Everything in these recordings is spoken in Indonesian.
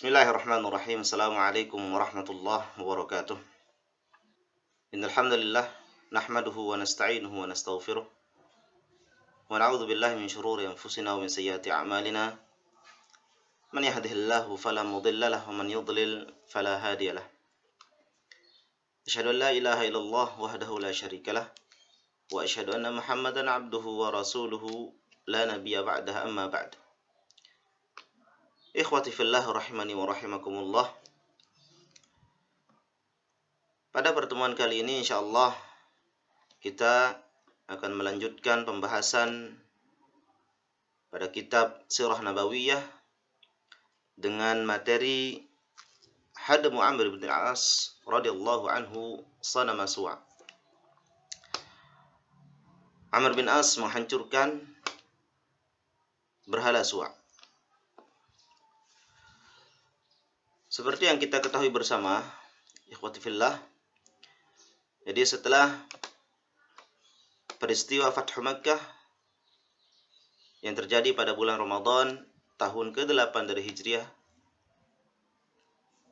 Bismillahirrahmanirrahim. Assalamualaikum warahmatullahi wabarakatuh. Innal hamdalillah nahmaduhu wa nasta'inuhu wa nastaghfiruh wa na'udzu billahi min shururi anfusina wa min sayyiati a'malina. Man yahdihillahu fala mudilla lahu wa man yudlil fala hadiya lahu. Asyhadu an la ilaha illallah wahdahu la syarika lah wa asyhadu anna Muhammadan 'abduhu wa rasuluhu la nabiyya ba'dahu amma ba'd. Ikhwati fillah rahimani wa rahimakumullah. Pada pertemuan kali ini insyaallah kita akan melanjutkan pembahasan pada kitab Sirah Nabawiyah dengan materi Hadmu Amr bin Al-As radhiyallahu anhu sanama su'a. Amr bin As menghancurkan berhala su'a. Seperti yang kita ketahui bersama, ikhwati fillah, jadi setelah peristiwa Fathu Makkah yang terjadi pada bulan Ramadan tahun ke-8 dari Hijriah,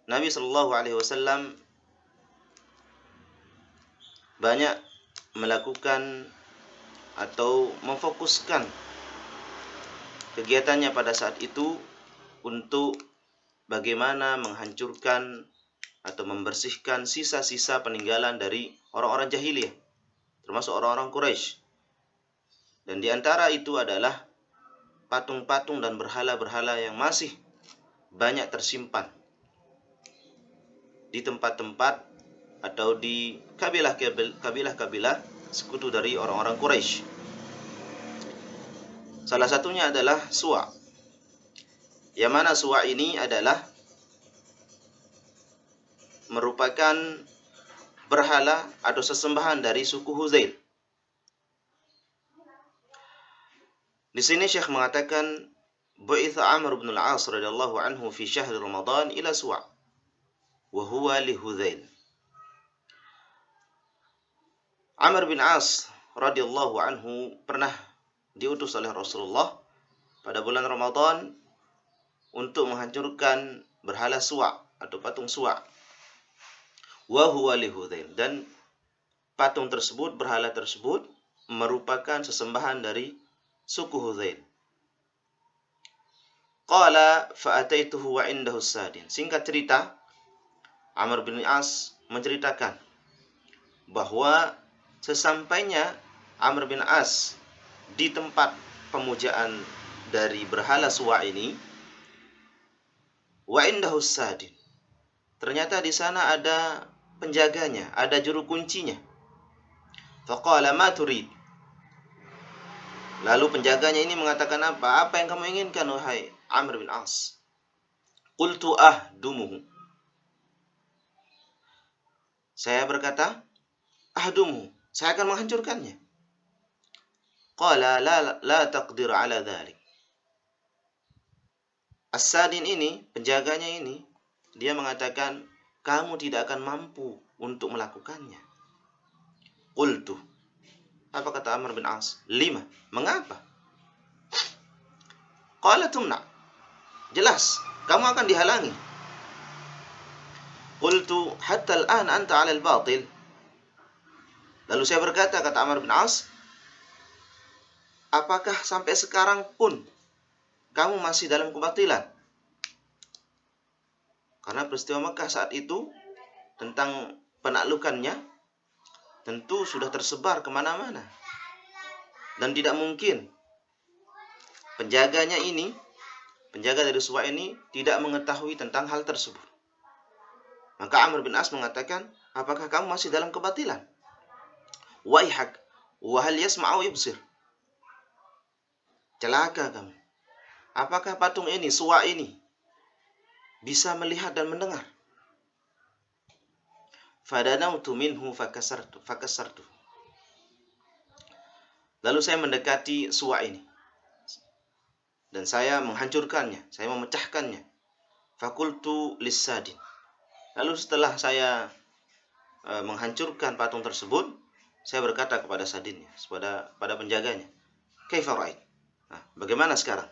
Nabi Shallallahu Alaihi Wasallam banyak melakukan atau memfokuskan kegiatannya pada saat itu untuk bagaimana menghancurkan atau membersihkan sisa-sisa peninggalan dari orang-orang jahiliyah, termasuk orang-orang Quraisy. Dan di antara itu adalah patung-patung dan berhala-berhala yang masih banyak tersimpan di tempat-tempat atau di kabilah-kabilah sekutu dari orang-orang Quraisy. Salah satunya adalah Suwa. Yang mana Suwa ini adalah merupakan berhala atau sesembahan dari suku Huzail. Di sini Syekh mengatakan bu'itha Amr bin Al-As radhiyallahu anhu fi syahr Ramadan ila Suwa wa huwa li Huzail. Amr bin As radhiyallahu anhu pernah diutus oleh Rasulullah pada bulan Ramadan untuk menghancurkan berhala Suwa atau patung Suwa. Wa huwa li Huzail, dan patung tersebut, berhala tersebut merupakan sesembahan dari suku Huzail. Qala fa'ataituhu wa indahu sadin. Singkat cerita, Amr bin As menceritakan bahwa sesampainya Amr bin As di tempat pemujaan dari berhala Suwa ini, wa indahu sadin, ternyata di sana ada penjaganya, ada juru kuncinya. Faqala ma turid. Lalu penjaganya ini mengatakan apa? Apa yang kamu inginkan wahai Amr bin As? Qultu ahdumuhu. Saya berkata, ahdumuhu, saya akan menghancurkannya. Qala la taqdir ala dhalik. As-Sadin ini, penjaganya ini, dia mengatakan, kamu tidak akan mampu untuk melakukannya. Qultu, apa kata Amr bin As? 5. Mengapa? Qala tumna. Jelas, kamu akan dihalangi. Qultu, hatta al-an anta 'ala al-batil. Lalu saya berkata, kata Amr bin As, apakah sampai sekarang pun kamu masih dalam kebatilan? Karena peristiwa Makkah saat itu tentang penaklukannya tentu sudah tersebar kemana-mana. Dan tidak mungkin penjaganya ini, penjaga dari Suwa ini, tidak mengetahui tentang hal tersebut. Maka Amr bin As mengatakan, apakah kamu masih dalam kebatilan? Waihak, wa hal yasma'u yubsir. Celaka kamu. Apakah patung ini, Suwa ini, bisa melihat dan mendengar? Fadanautu minhu fakasartu. Lalu saya mendekati Suwa ini dan saya menghancurkannya, saya memecahkannya. Fakultu lissadin. Lalu setelah saya menghancurkan patung tersebut, saya berkata kepada sadinnya, pada penjaganya, kaifa ra'ait? Nah, bagaimana sekarang?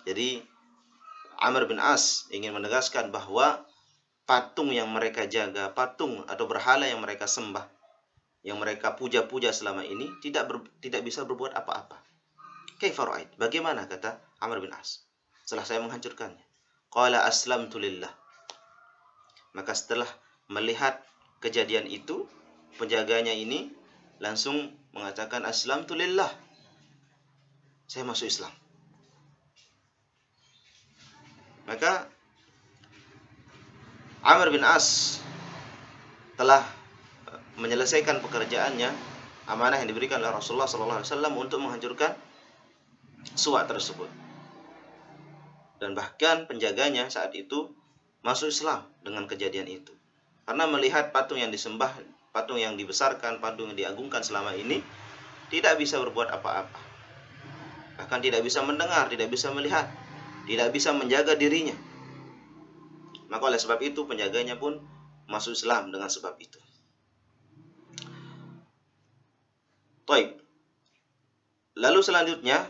Jadi Amr bin As ingin menegaskan bahwa patung yang mereka jaga, patung atau berhala yang mereka sembah, yang mereka puja-puja selama ini tidak bisa berbuat apa-apa. Kaifa ra'ait? Bagaimana, kata Amr bin As, setelah saya menghancurkannya? Qala aslamtu lillah. Maka setelah melihat kejadian itu, penjaganya ini langsung mengatakan aslamtu lillah. Saya masuk Islam. Maka Amr bin As telah menyelesaikan pekerjaannya, amanah yang diberikan oleh Rasulullah SAW untuk menghancurkan suwak tersebut. Dan bahkan penjaganya saat itu masuk Islam dengan kejadian itu. Karena melihat patung yang disembah, patung yang dibesarkan, patung yang diagungkan selama ini tidak bisa berbuat apa-apa. Bahkan tidak bisa mendengar, tidak bisa melihat, tidak bisa menjaga dirinya. Maka oleh sebab itu penjaganya pun masuk Islam dengan sebab itu. Baik. Lalu selanjutnya,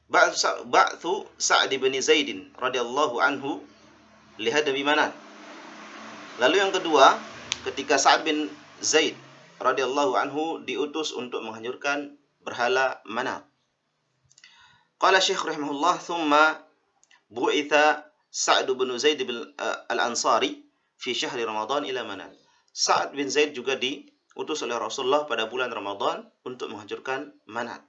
ba'thu Sa'd bin Zaid radhiyallahu anhu li hadmi Manat. Lalu yang kedua, ketika Sa'd bin Zaid radhiyallahu anhu diutus untuk menghancurkan berhala Manat. Qala Syekh rahimahullah, thumma bu'itha Sa'd bin Zaid al-Ansari fi syahri Ramadan ila Manat. Sa'd bin Zaid juga diutus oleh Rasulullah pada bulan Ramadan untuk menghancurkan Manat.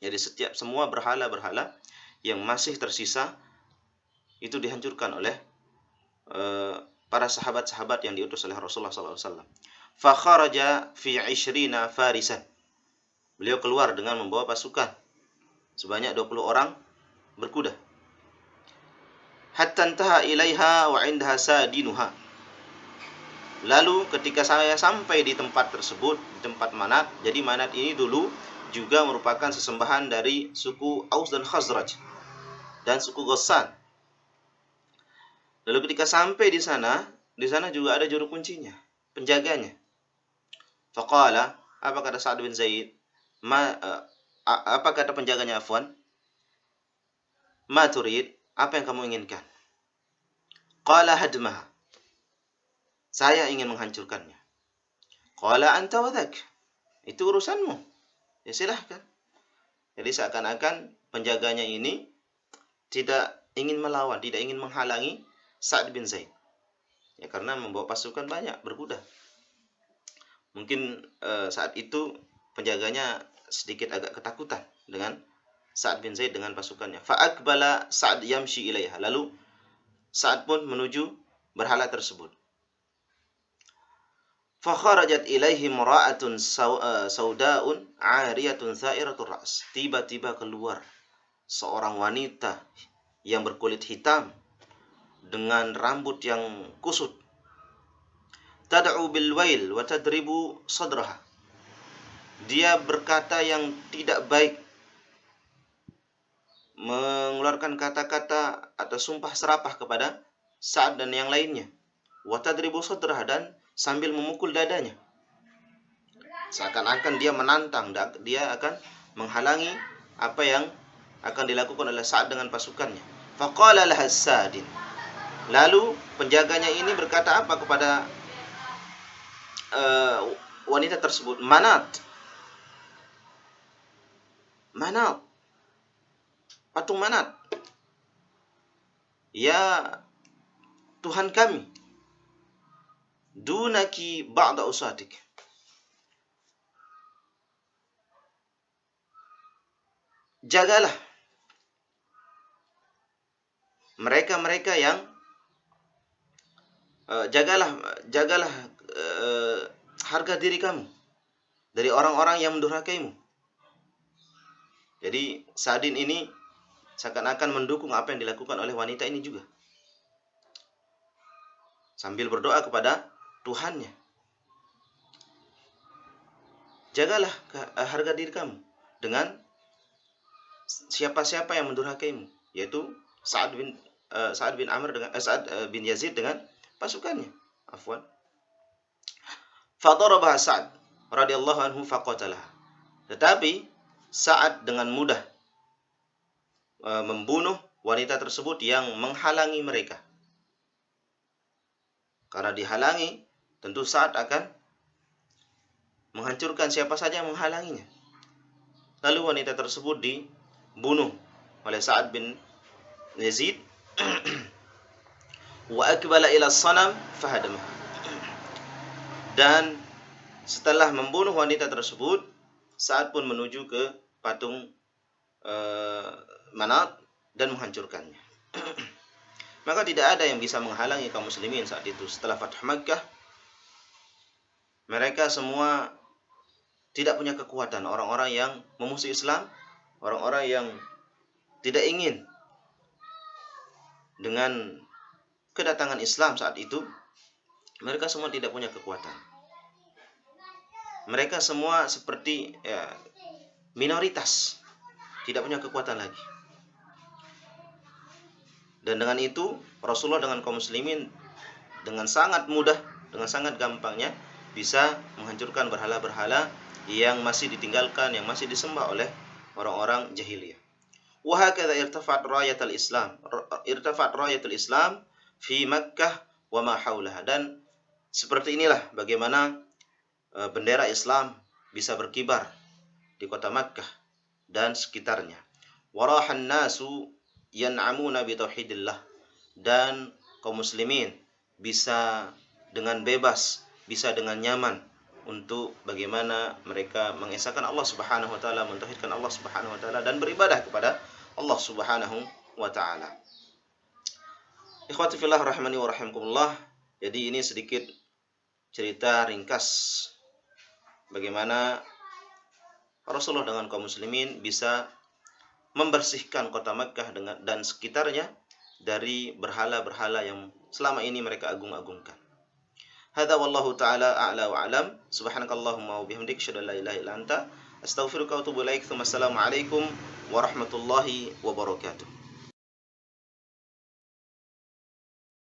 Jadi semua berhala-berhala yang masih tersisa itu dihancurkan oleh para sahabat-sahabat yang diutus oleh Rasulullah SAW. Fa kharaja fi 20 farisan. Beliau keluar dengan membawa pasukan sebanyak 20 orang berkuda. Hatta intaha ilaiha wa indaha sadinuha. Lalu ketika saya sampai di tempat tersebut, di tempat Manat, jadi Manat ini dulu juga merupakan sesembahan dari suku Aus dan Khazraj dan suku Ghassan. Lalu ketika sampai di sana juga ada juru kuncinya, penjaganya. Faqala, apa kata Sa'd bin Zaid? Apa kata penjaganya, afwan? Ma turid? Apa yang kamu inginkan? Qala hadmaha. Saya ingin menghancurkannya. Qala anta wa dhak. Itu urusanmu. Ya silahkan. Jadi seakan-akan penjaganya ini tidak ingin melawan, tidak ingin menghalangi Sa'd bin Zaid. Ya karena membawa pasukan banyak, berkuda. Mungkin saat itu penjaganya sedikit agak ketakutan dengan Sa'd bin Zaid dengan pasukannya. Fa'aqbala Sa'd yamshi ilaiha. Lalu Sa'd pun menuju berhala tersebut. Fakharajat ilaihi imra'atun sauda'un 'ariyatun tha'iratur ra's. Tiba-tiba keluar seorang wanita yang berkulit hitam dengan rambut yang kusut. Tad'u bil wail wa tadribu sadraha. Dia berkata yang tidak baik, mengeluarkan kata-kata atau sumpah serapah kepada Sa'd dan yang lainnya. Wa tadribu sadraha, dan sambil memukul dadanya. Seakan-akan dia menantang, dia akan menghalangi apa yang akan dilakukan oleh Sa'd dengan pasukannya. Faqala laha Sa'din. Lalu penjaganya ini berkata apa kepada wanita tersebut? Manat. Patung Manat. Ya Tuhan kami. Dunaki ba'da usatik. Jagalah mereka-mereka yang jagalah harga diri kamu dari orang-orang yang mendurhakaimu. Jadi Sa'din ini seakan-akan mendukung apa yang dilakukan oleh wanita ini juga, sambil berdoa kepada Tuhannya. Jagalah harga diri kamu dengan siapa-siapa yang mendurhakaimu, yaitu Sa'd bin Amr dengan Sa'd bin Yazid dengan pasukannya. Afwan. Fadarabaha Sa'd radhiyallahu anhu faqatalah. Tetapi Sa'd dengan mudah membunuh wanita tersebut yang menghalangi mereka. Karena dihalangi, tentu Sa'ad akan menghancurkan siapa saja yang menghalanginya. Lalu wanita tersebut dibunuh oleh Sa'ad bin Yazid. Wa akbala ila sanam fahadamah. Dan setelah membunuh wanita tersebut, Sa'ad pun menuju ke patung Manat dan menghancurkannya. Maka tidak ada yang bisa menghalangi kaum muslimin saat itu. Setelah Fathu Makkah, mereka semua tidak punya kekuatan. Orang-orang yang memusuhi Islam, orang-orang yang tidak ingin dengan kedatangan Islam saat itu, mereka semua tidak punya kekuatan. Mereka semua seperti minoritas, tidak punya kekuatan lagi. Dan dengan itu Rasulullah dengan kaum muslimin dengan sangat mudah, dengan sangat gampangnya bisa menghancurkan berhala-berhala yang masih ditinggalkan, yang masih disembah oleh orang-orang jahiliyah. Wa hakadha irtafa'at rayatul Islam fi Makkah wa ma haulaha. Dan seperti inilah bagaimana bendera Islam bisa berkibar di kota Makkah dan sekitarnya. Warahan nasu yan'amuna bi tauhidillah, dan kaum muslimin bisa dengan bebas, bisa dengan nyaman untuk bagaimana mereka mengesahkan Allah Subhanahu wa taala, mentauhidkan Allah Subhanahu wa taala dan beribadah kepada Allah Subhanahu wa taala. Ikhwati fillah rahimani wa rahimakumullah. Jadi ini sedikit cerita ringkas bagaimana Rasulullah dengan kaum muslimin bisa membersihkan kota Makkah dan sekitarnya dari berhala-berhala yang selama ini mereka agung-agungkan. Hadza wallahu taala a'la wa a'lam. Subhanakallahumma wa bihamdika asyhadu an la ilaha illa anta astaghfiruka wa atubu ilaik. Assalamu alaikum warahmatullahi wabarakatuh.